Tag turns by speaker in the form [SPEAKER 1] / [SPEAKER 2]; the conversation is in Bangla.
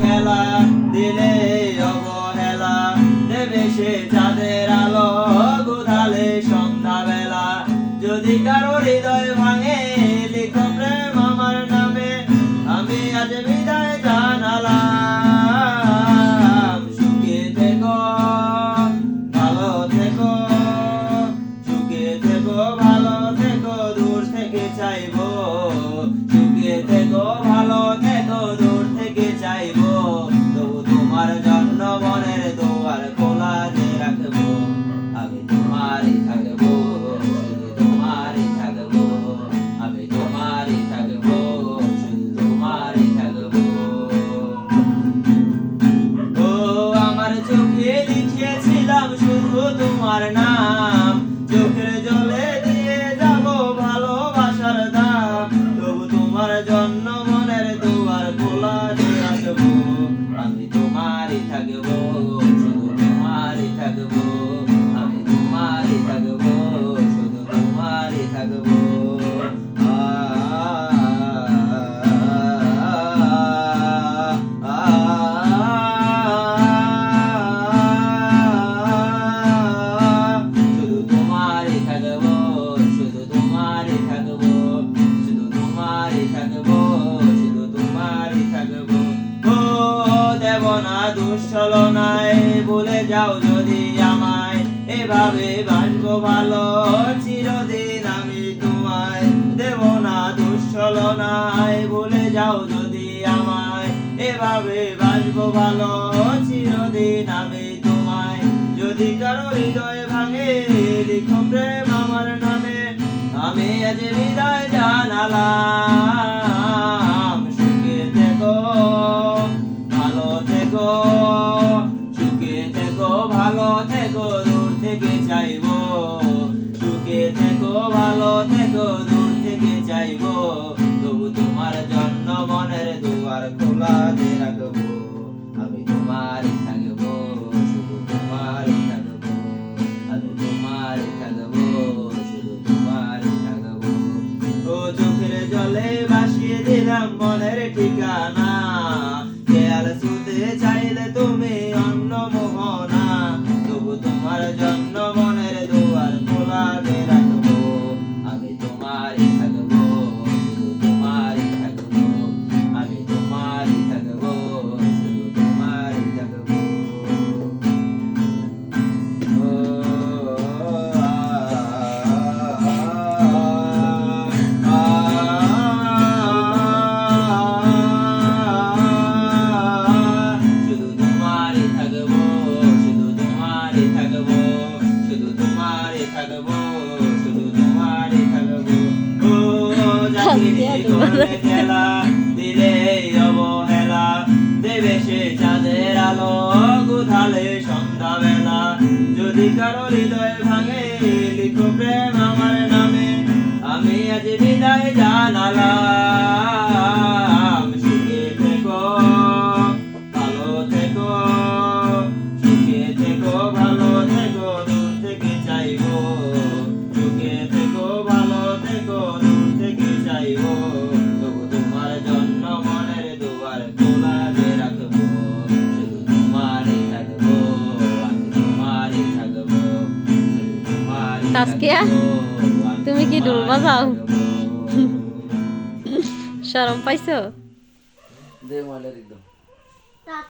[SPEAKER 1] খেলা দিলে অবহেলা দেবে সে চাঁদের আলো গোধালে সন্ধ্যাবেলা। যদি কারো হৃদয় ভাঙে লিখো প্রেম আমার নামে, আমি আজ বিদায় জানালাম। সুখে থেকো ভালো থেকো, সুখে থেকো ভালো থেকো, দূর থেকে চাইবো। সুখে থেকো ভালো থেকো, দূর থেকে চাইবো। তবু তোমার জন্য মনের দুয়ার খোলা যে রাখবো। আমি তোমারই থাকবো, শুধু তোমারই থাকবো। আমি তোমারই থাকবো, শুধু তোমারই থাকবো। ও আমার চোখে লিখেছিলাম শুধু তোমার নাম, চোখের জলে দিয়ে যাব ভালোবাসার দাম। তবু তোমার জন্য মনের দুয়ার খোলা যে রাখবো। আমি তোমারই থাকবো, শুধু তোমারই থাকবো। আমি তোমারই থাকবো, শুধু তোমারই থাকবো। শুধু তোমারই থাকবো, শুধু তোমারই থাকবো, শুধু তোমারই থাকবো, শুধু তোমারই থাকবো। ও দেব না দুঃছলনায়, ভুলে যাও যদি আমায়। এভাবে বাঁচবো ভালো চিরদিন আমি তোমায়। দেব না দুঃছলনায়, ভুলে যাও যদি আমায়। এভাবে বাঁচবো ভালো চিরদিন আমি তোমায়। যদি কারো হৃদয় ভাঙে লিখো প্রেম আমার নামে, আমি আজ হৃদয় জানালাম। সুখে থেকো ভালো থেকো, সুখে থেকো ভালো থেকো, দূর থেকে চাইবো। সুখে থেকো ভালো থেকো, দূর থেকে চাইবো। তবু তোমার জন্য মনের দুয়ার খোলা যে রাখবো। আমি তোমারই থাকবো, শুধু তোমারই থাকবো। আমি তোমারই থাকবো, শুধু তোমারই থাকবো। ও চোখের জলে ভাসিয়ে দিলাম মনের ঠিকানা, খেয়াল ছুতে চাইলে তুমি অন্য মোহনা। তবু তোমার জন্য মনের দুয়ার খোলা যে রাখবো। আমি তোমারই থাকবো, শুধু তোমারই থাকবো। আমি তোমারই থাকবো, শুধু তোমারই থাকবো। ও শুধু তোমারই থাকবো, শুধু তোমারই থাকবো, শুধু তোমারই থাকবো, শুধু তোমারই থাকবো। ও জাতির জীবনে খেলা দিলে অবহেলা দেবে সে চাঁদের আলো গোধালে সন্ধ্যাবেলা। যদি কারো হৃদয় ভাঙে লিখো প্রেম আমার নামে, আমি আজ বিদায় জানালাম। সুখে থেকো ভালো থেকো, সুখে থেকো ভালো থেকো, দূর থেকে চাইবো। সুখে থেকো ভালো থেকো, দূর থেকে চাইবো। তবু তোমার জন্য মনের দুয়ার খোলা যে রাখবো। শুধু তোমারই থাকবো, আমি তোমারই থাকবো। শুধু তোমারই
[SPEAKER 2] তাসকিয়া,
[SPEAKER 1] থাকবো,
[SPEAKER 2] তুমি কি ঢোল বাজাও?
[SPEAKER 1] থাকবো।
[SPEAKER 2] শরম পাইছো?
[SPEAKER 1] দে মালের একদম।